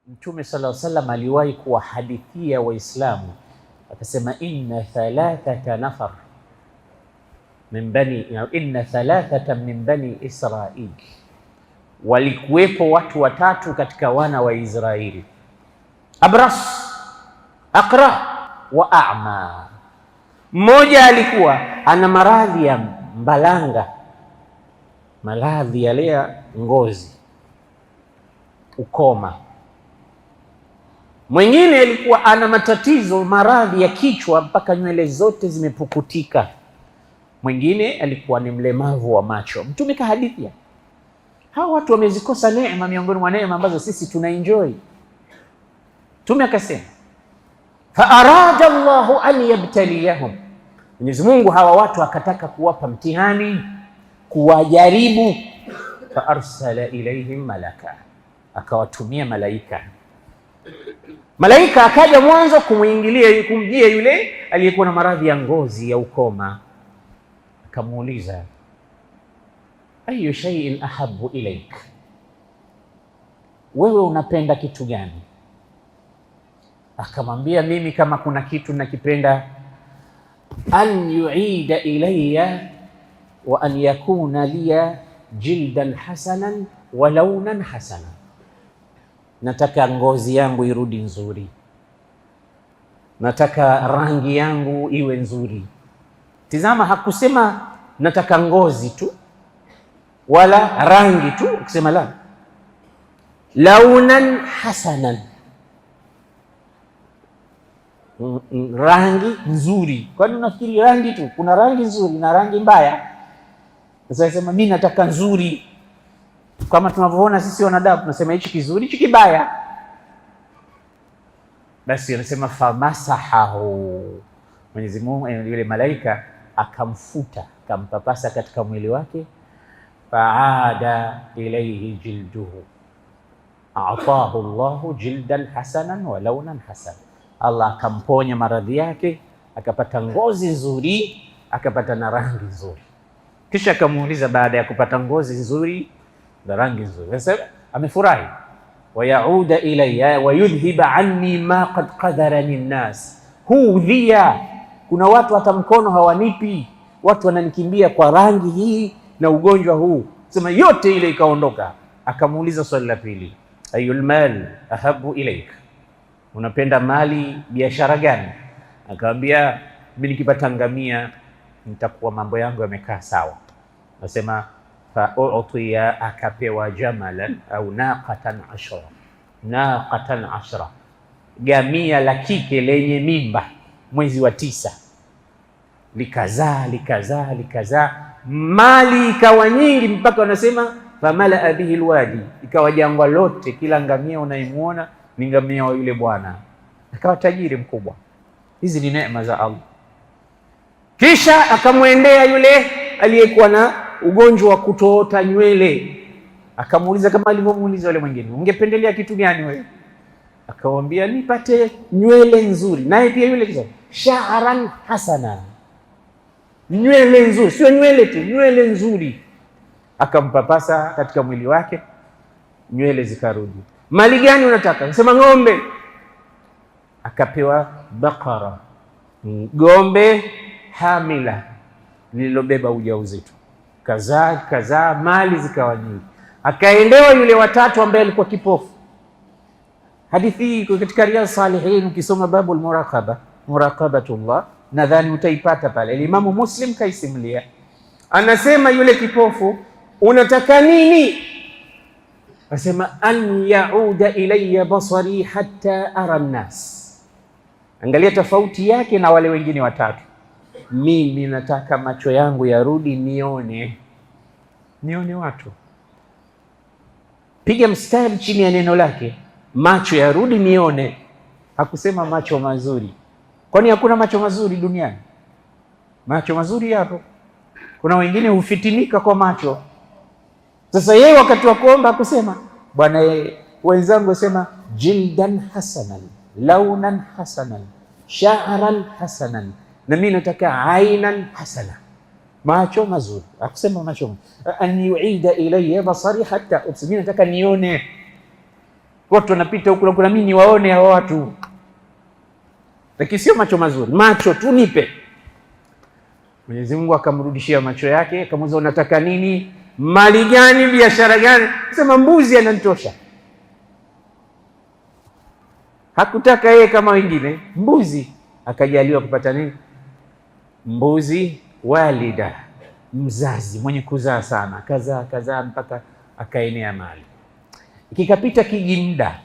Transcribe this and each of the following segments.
Mtume sallallahu alaihi wasallam aliwahi kuwahadithia Waislamu akasema, inna thalathatan min bani Israil, walikuwepo watu watatu katika wana wa Israeli, abras, aqra wa a'ma. Mmoja alikuwa ana maradhi ya mbalanga, maradhi yale ya ngozi, ukoma. Mwingine alikuwa ana matatizo, maradhi ya kichwa mpaka nywele zote zimepukutika. Mwingine alikuwa ni mlemavu wa macho. Mtume kahadithia hawa watu wamezikosa neema miongoni mwa neema ambazo sisi tunaenjoy. Mtume akasema, fa arada Allahu an yabtaliyahum, Mwenyezi Mungu hawa watu akataka kuwapa mtihani, kuwajaribu. Fa arsala ilaihim malaka, akawatumia malaika. Malaika akaja mwanzo kumjia yule aliyekuwa na maradhi ya ngozi ya ukoma, akamuuliza, ayu shay'in ahabbu ilaik, wewe unapenda kitu gani? Akamwambia, mimi kama kuna kitu nakipenda, an yuida ilayya wa an yakuna liya jildan hasanan wa launan hasanan, nataka ngozi yangu irudi nzuri, nataka rangi yangu iwe nzuri. Tizama, hakusema nataka ngozi tu wala rangi tu, akisema la, launan hasanan, rangi nzuri. Kwani unafikiri rangi tu? Kuna rangi nzuri na rangi mbaya. Sasa sema mimi nataka nzuri, kama tunavyoona sisi wanadamu tunasema hichi kizuri, hichi kibaya. Basi anasema famasahahu, Mwenyezi Mungu yule malaika akamfuta, akampapasa katika mwili wake. Faada ilayhi jilduhu, atahu Allahu jildan hasanan wa launan hasan, Allah akamponya maradhi yake, akapata ngozi nzuri, akapata na rangi nzuri. Kisha akamuuliza, baada ya kupata ngozi nzuri na rangi nzuri, sasa amefurahi, wa yauda ilayya wa yudhhiba anni ma qad qadarani nnas, hudhia, kuna watu hata mkono hawanipi, watu wananikimbia kwa rangi hii na ugonjwa huu. Sema yote ile ikaondoka. Akamuuliza swali la pili, ayul mal ahabu ilaik, unapenda mali, biashara gani? Akamwambia, mimi nikipata ngamia nitakuwa mambo yangu yamekaa sawa. Nasema fa u'tiya, akapewa jamalan au naqatan ashra, gamia la kike lenye mimba, mwezi wa 9, likazaa, mali ikawa nyingi, mpaka wanasema famala bihi alwadi, ikawa jangwa lote, kila ngamia unaimuona ni ngamia wa yule bwana, akawa tajiri mkubwa. Hizi ni neema za Allah. Kisha akamwendea yule aliyekuwa na ugonjwa wa kutoota nywele, akamuuliza kama alivyomuuliza yule mwingine, ungependelea kitu gani wewe? Akamwambia, nipate nywele nzuri. Naye pia yule kisha sha'ran hasana, nywele nzuri, sio nywele tu, nywele nzuri. Akampapasa katika mwili wake, nywele zikarudi. Mali gani unataka? Akasema ng'ombe. Akapewa bakara, ng'ombe hamila, lililobeba ujauzito, kazaa, mali zikawa nyingi. Akaendewa yule watatu ambaye alikuwa kipofu. Hadithi hii katika Riyadhus Salihin, ukisoma babul muraqabatullah, nadhani utaipata pale. Imamu Muslim kaisimulia, anasema yule kipofu, unataka nini? Anasema, an yauda ilayya basari hatta ara nnas. Angalia tofauti yake na wale wengine watatu. Mimi nataka macho yangu yarudi, nione watu. Piga mstari chini ya neno lake, macho yarudi nione. Hakusema macho mazuri, kwani hakuna macho mazuri duniani? Macho mazuri yapo, kuna wengine hufitinika kwa macho. Sasa yeye wakati wa kuomba hakusema, bwana wenzangu wasema jildan hasanan, launan hasanan, sha'ran hasanan, na mimi nataka ainan hasana, macho mazuri. Hakusema macho, an yuida ilayya basari hatta ubsir, nataka nione. Watu wanapita huku kuna mimi niwaone hao watu. Lakini sio macho mazuri, macho tu nipe. Mwenyezi Mungu akamrudishia macho yake, akamuuliza unataka nini? Mali gani? Biashara gani? Sema mbuzi ananitosha. Hakutaka yeye kama wengine, mbuzi. Akajaliwa kupata nini? Mbuzi walida, mzazi mwenye kuzaa sana, kazaa mpaka akaenea mali. Kikapita kijimda,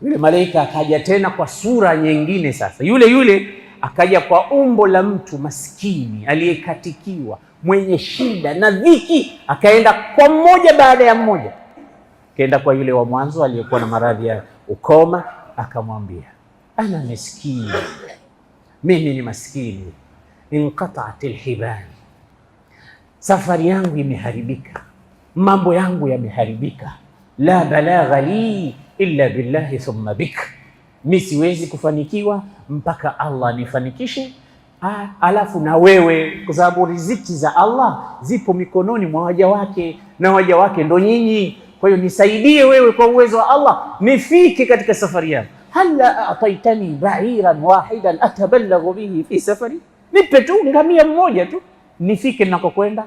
yule malaika akaja tena kwa sura nyingine. Sasa yule akaja kwa umbo la mtu maskini aliyekatikiwa, mwenye shida na dhiki. Akaenda kwa mmoja baada ya mmoja, akaenda kwa yule wa mwanzo aliyekuwa na maradhi ya ukoma, akamwambia ana miskini, mimi ni maskini, inqata'at alhiban, safari yangu imeharibika, mambo yangu yameharibika, la balagha li illa billahi thumma bik, mimi siwezi kufanikiwa mpaka Allah nifanikishe, alafu na wewe, kwa sababu riziki za Allah zipo mikononi mwa waja wake na waja wake ndo nyinyi. Kwa hiyo nisaidie wewe kwa uwezo wa Allah nifike katika safari yangu. Hala ataitani ba'iran wahidan atabalaghu bihi fi safari, nipe tu ngamia mmoja tu nifike ninakokwenda.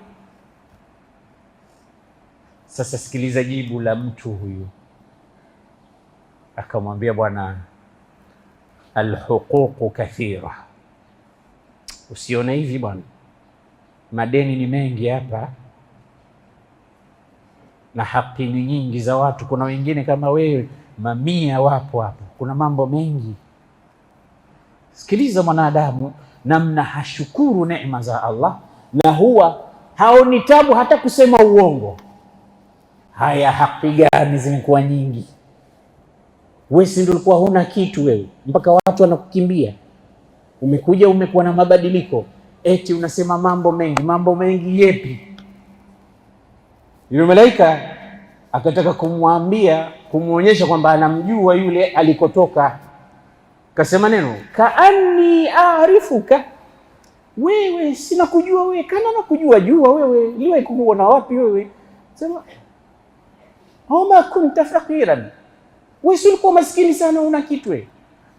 Sasa sikiliza jibu la mtu huyu. Akamwambia, bwana, alhuququ kathira, usione hivi bwana, madeni ni mengi hapa na haki ni nyingi za watu. Kuna wengine kama wewe mamia wapo hapo, kuna mambo mengi. Sikiliza mwanadamu namna hashukuru neema za Allah, na huwa haoni tabu hata kusema uongo. Haya, haki gani zimekuwa nyingi? Wewe si ndio ulikuwa huna kitu wewe mpaka watu wanakukimbia? Umekuja umekuwa na mabadiliko, eti unasema mambo mengi. Mambo mengi yepi? Yule malaika akataka kumuonyesha kwamba anamjua yule alikotoka. Kasema neno, kaanni aarifuka, wewe sina kujua wewe, kana nakujua jua wewe, liwe kukuona wapi wewe? Sema homa kunta faqiran, wewe ulikuwa maskini sana, una kitu wewe,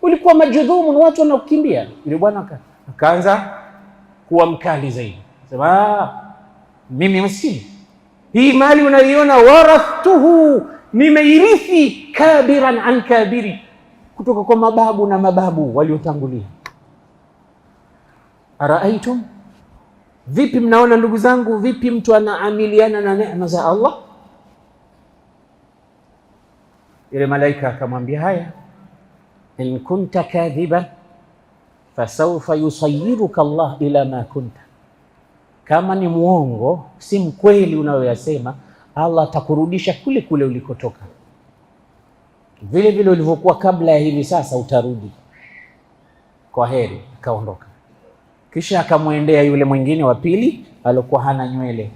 ulikuwa majudhumu na watu wanakukimbia. Yule bwana akaanza kuwa mkali zaidi. Sema mimi maskini, hii mali unaiona, warathtuhu, nimeirithi, kabiran an kabiri, kutoka kwa mababu na mababu waliotangulia. Araaitum, vipi mnaona ndugu zangu, vipi mtu anaamiliana na neema za Allah? Yule malaika akamwambia, haya, in kunta kadhiban fasawfa yusayiruka Allah ila ma kunta, kama ni muongo, si mkweli unayoyasema, Allah atakurudisha kule kule ulikotoka, vile vile ulivyokuwa kabla ya hivi sasa utarudi. Kwa heri. Akaondoka. Kisha akamwendea yule mwingine wa pili alikuwa hana nywele,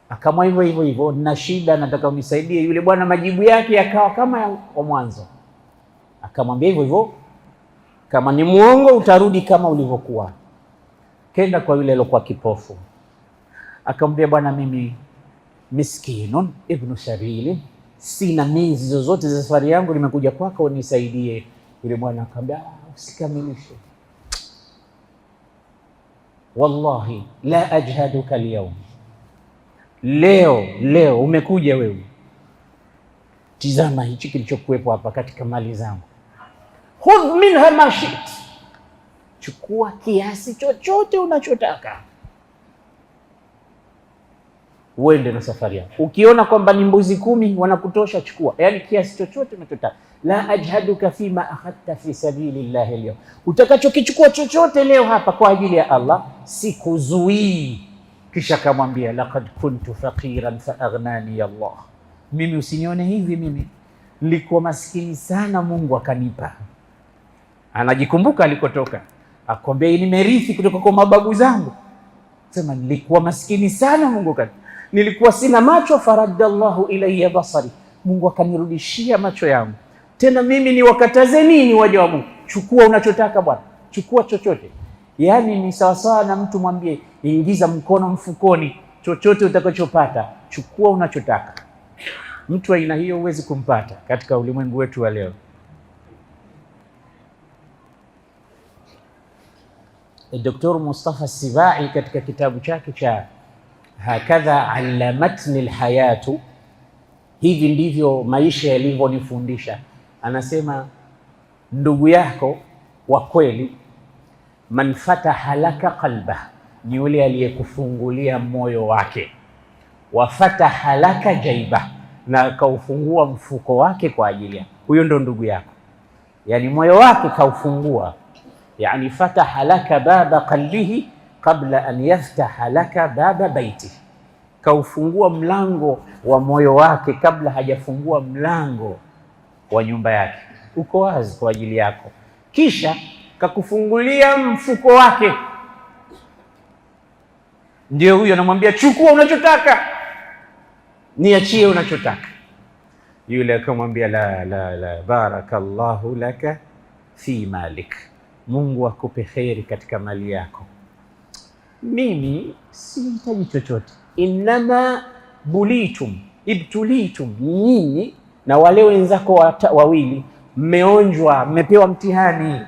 akamwa hivyo, na shida, nataka unisaidie. Yule bwana majibu yake yakawa kama wa mwanzo. Akamwambia hivyo, kama ni muongo utarudi kama ulivyokuwa. Kenda kwa yule alikuwa kipofu, akamwambia, bwana, mimi miskinun ibnu sabili, sina mizi zozote za safari yangu, nimekuja kwako unisaidie. Yule bwana akamwambia, usikamilishe, wallahi la ajhaduka alyawm, leo umekuja wewe, tizama hichi kilichokuwepo hapa katika mali zangu, khudh minha ma shit, chukua kiasi chochote unachotaka uende na safari yako. Ukiona kwamba ni mbuzi 10 wanakutosha, chukua, yani kiasi chochote unachotaka. La ajhaduka fima akhadta fi sabilillahi al-yawm, utakachokichukua chochote leo hapa kwa ajili ya Allah sikuzuii. Kisha akamwambia, laqad kuntu faqiran fa aghnani Allah, mimi usinione hivi, mimi nilikuwa maskini sana, Mungu akanipa. Anajikumbuka alikotoka, akwambia nimerithi kutoka kwa mababu zangu. Sema nilikuwa maskini sana, Mungu akanipa. Nilikuwa sina macho, faraddallahu ilayya basari, Mungu akanirudishia macho yangu. Tena mimi ni wakataze nini waja wa Mungu? Chukua unachotaka bwana, chukua chochote. Yaani ni sawasawa na mtu mwambie, ingiza mkono mfukoni, chochote utakachopata chukua unachotaka. Mtu aina hiyo huwezi kumpata katika ulimwengu wetu wa leo. Dr. Mustafa Sibai katika kitabu chake cha Hakadha Allamatni Alhayatu, hivi ndivyo maisha yalivyonifundisha, anasema ndugu yako wa kweli, man fataha laka qalbah, ni yule aliyekufungulia moyo wake, wa fataha laka jaibah, na akaufungua mfuko wake kwa ajili yako. Huyo ndo ndugu yako, yani moyo wake kaufungua, yani fataha laka baba qalbihi qabla an yaftaha laka baba baiti, kaufungua mlango wa moyo wake kabla hajafungua mlango wa nyumba yake, uko wazi kwa ajili yako. Kisha kakufungulia mfuko wake, ndio huyo anamwambia chukua unachotaka, niachie unachotaka. Yule akamwambia la barakallahu laka fi malik, Mungu akupe kheri katika mali yako, mimi sihitaji chochote. Innama bulitum ibtulitum, nyinyi na wale wenzako wawili mmeonjwa, mmepewa mtihani.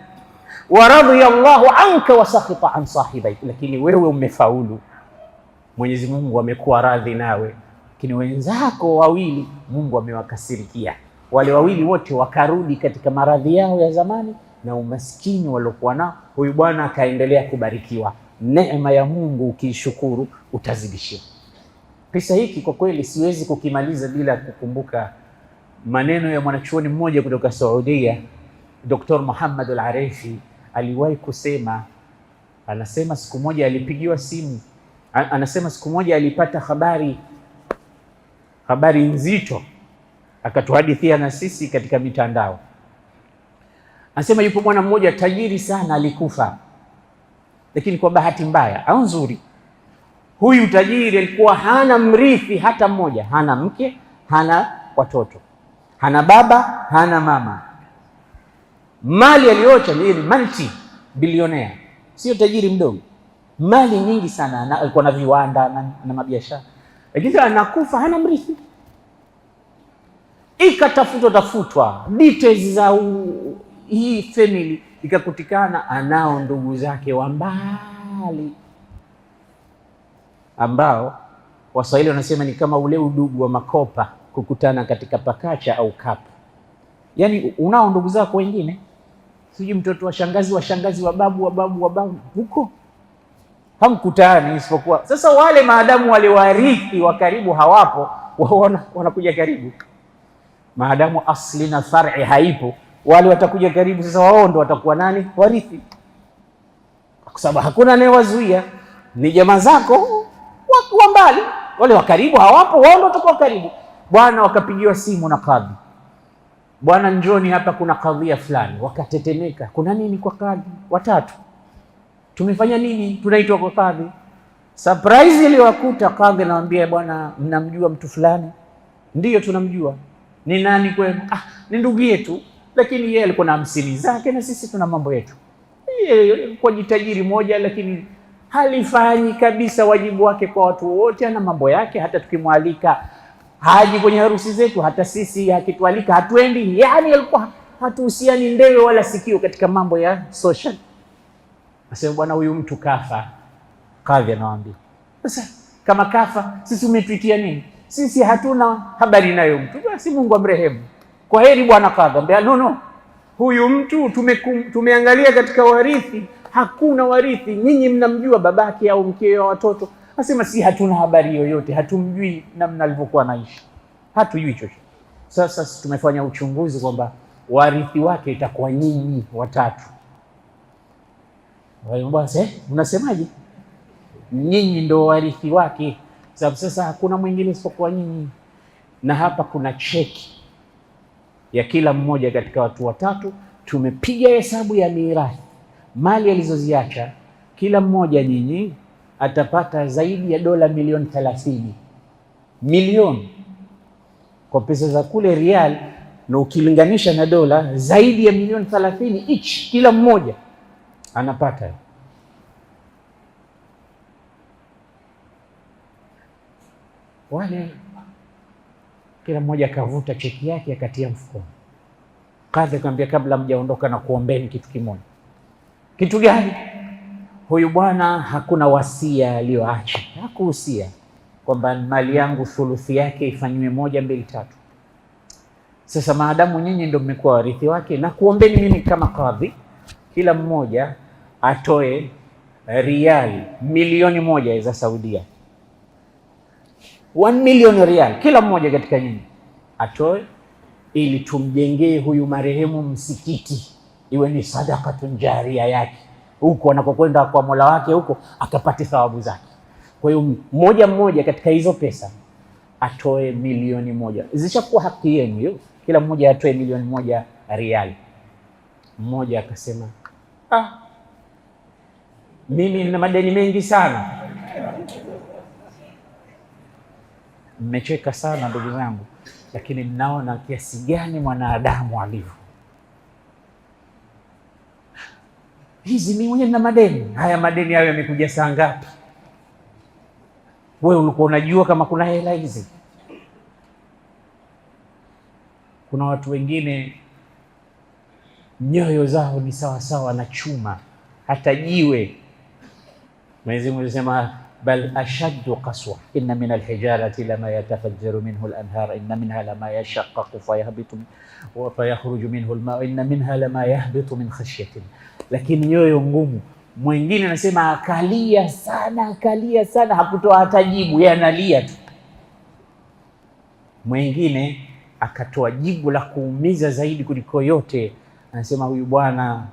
Wa radiyallahu anka wa sakhita an sahibaik, lakini wewe umefaulu, Mwenyezi Mungu amekuwa radhi nawe, lakini wenzako wawili Mungu amewakasirikia. Wale wawili wote wakarudi katika maradhi yao ya zamani na umaskini waliokuwa nao. Huyu bwana akaendelea kubarikiwa. Neema ya Mungu ukiishukuru utazidishiwa. Kisa hiki kwa kweli siwezi kukimaliza bila kukumbuka maneno ya mwanachuoni mmoja kutoka Saudia, Dr. Muhammad Al-Arifi. Aliwahi kusema, anasema siku moja alipigiwa simu, anasema siku moja alipata habari nzito, akatuhadithia na sisi katika mitandao. Anasema yupo bwana mmoja tajiri sana alikufa, lakini kwa bahati mbaya au nzuri, huyu tajiri alikuwa hana mrithi hata mmoja, hana mke, hana watoto, hana baba, hana mama. Mali aliyoacha ni multi bilionea, sio tajiri mdogo, mali nyingi sana, alikuwa na viwanda na mabiashara, lakini anakufa hana mrithi. Ikatafutwa details za hii family, ikakutikana anao ndugu zake wa mbali, ambao Waswahili wanasema ni kama ule udugu wa makopa kukutana katika pakacha au kapu. Yani unao ndugu zako wengine, siji mtoto wa shangazi wa babu huko hamkutani, isipokuwa sasa wale maadamu wale warithi wa karibu hawapo, wanakuja karibu. Maadamu asli na far'i haipo, wale watakuja karibu. Sasa wao ndo watakuwa nani? Warithi, kwa sababu hakuna anayewazuia. Ni jamaa zako wa mbali, wale wa karibu hawapo, wao ndo watakuwa karibu. Bwana wakapigiwa simu na kadhi, bwana njoni hapa, kuna kadhia fulani. Wakatetemeka, kuna nini kwa kadhi? Watatu, tumefanya nini? Tunaitwa kwa kadhi. Surprise iliyowakuta, kadhi anamwambia bwana, mnamjua mtu fulani? Ndiyo tunamjua. Ni nani kwenu? Ni ndugu yetu, lakini yeye alikuwa na 50 zake na sisi tuna mambo yetu. Yeye kwa jitajiri moja, lakini halifanyi kabisa wajibu wake kwa watu wote, ana mambo yake. Hata tukimwalika haji kwenye harusi zetu, hata sisi akitualika hatuendi. Yani alikuwa hatuhusiani ndewe wala sikio katika mambo ya social. Asema bwana, huyu mtu kafa. Kadhi anawaambia, sasa kama kafa, sisi umetuitia nini? Sisi hatuna habari nayo mtu, basi Mungu amrehemu, kwa heri bwana kadhi. Ambia no, huyu mtu tumeangalia katika warithi, hakuna warithi. Nyinyi mnamjua babake au mkeo wa watoto? Asema si, hatuna habari yoyote, hatumjui namna alivyokuwa naishi, hatujui chochote. Sasa tumefanya uchunguzi kwamba warithi wake itakuwa nyinyi watatu. Basi mnasemaje? Nyinyi ndio warithi wake, sababu sasa hakuna mwingine isipokuwa nyinyi. Na hapa kuna cheki ya kila mmoja katika watu watatu. Tumepiga hesabu ya mirathi, mali alizoziacha kila mmoja, nyinyi atapata zaidi ya dola milioni 30 milioni kwa pesa za kule rial, na ukilinganisha na dola zaidi ya milioni 30 each, kila mmoja anapata. Wale Kila mmoja akavuta cheki yake akatia mfukoni. Kadhi akamwambia, kabla mjaondoka na kuombeni kitu kimoja. Kitu gani? Huyu bwana hakuna wasia aliyoacha, hakuhusia kwamba mali yangu thuluthi yake ifanywe 1, 2, 3. Sasa maadamu nyinyi ndio mmekuwa warithi wake, na kuombeni mimi kama kadhi, kila mmoja atoe riali 1,000,000 za Saudia, 1 million rial kila mmoja katika nyinyi atoe, ili tumjengee huyu marehemu msikiti, iwe ni sadaqatun jaria yake huko anakokwenda kwa Mola wake, huko akapate thawabu zake. Kwa hiyo mmoja katika hizo pesa atoe 1,000,000. Zishakuwa haki yenu hiyo, kila mmoja atoe 1,000,000 riali. Mmoja akasema, mimi nina madeni mengi sana. Mmecheka sana ndugu zangu, lakini mnaona kiasi gani mwanadamu alivyo. Hizi mimi mwenyewe nina madeni. Haya madeni hayo yamekuja saa ngapi? Wewe ulikuwa unajua kama kuna hela hizi? Kuna watu wengine nyoyo zao ni sawa sawa na chuma, hata jiwe. Mwenyezi Mungu anasema, bal ashaddu qaswa inna min alhijarati lama yatafajjaru minhu alanhar inna minha lama yashaqqaqu fayakhruju minhu alma inna minha lama yahbitu min khashyati. Lakini nyoyo ngumu. Mwingine anasema akalia sana, hakutoa hata jibu, yeye analia tu. Mwingine akatoa jibu la kuumiza zaidi kuliko yote, anasema huyu bwana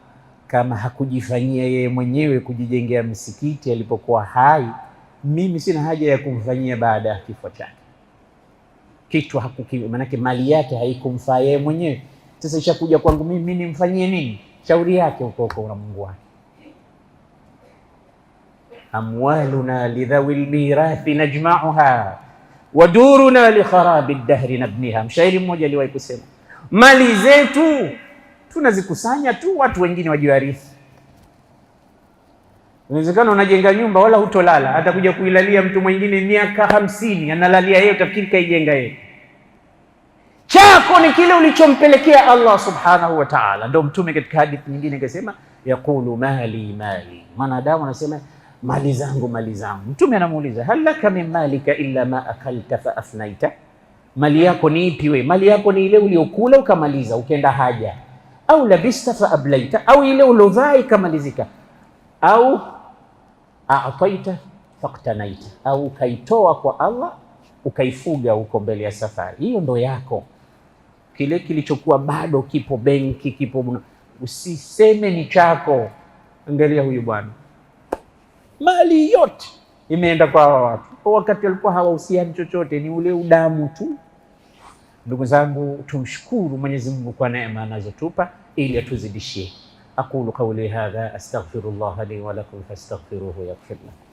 kama hakujifanyia yeye mwenyewe kujijengea msikiti alipokuwa hai, mimi sina haja ya kumfanyia baada ya kifo chake. Kitu manake mali yake haikumfaa yeye mwenyewe, sasa ishakuja kwangu mimi nimfanyie nini? Shauri yake huko na Mungu wake. Amwaluna lidhawil mirathi najma'uha wa duruna li kharabi ad-dahri nabniha. Mshairi mmoja aliwahi kusema, mali zetu tunazikusanya tu, watu wengine wajiwarithi. Inawezekana unajenga nyumba wala hutolala, atakuja kuilalia mtu mwingine miaka 50 analalia yeye, utafikiri kaijenga yeye. Chako ni kile ulichompelekea Allah subhanahu wa ta'ala. Ndio Mtume katika hadithi nyingine akasema, yaqulu mali. Mwanadamu anasema mali zangu. Mtume anamuuliza, hal laka min malika illa ma akalta fa afnaita? Mali yako ni ipi wewe? Mali yako ni ile uliokula ukamaliza ukenda haja, au labista fa ablaita, au ile ulovaa ikamalizika, au a'taita faqtanaita, au ukaitoa kwa Allah ukaifuga huko mbele ya safari. Hiyo ndo yako. Kile kilichokuwa bado kipo benki, kipo, usiseme ni chako. Angalia huyu bwana, mali yote imeenda kwa hawa watu, kwa wakati walikuwa hawahusiani chochote, ni ule udamu tu. Ndugu zangu, tumshukuru Mwenyezi Mungu kwa neema anazotupa ili atuzidishie. Aqulu qawli hadha astaghfirullah li wa lakum fastaghfiruhu yaghfir lakum.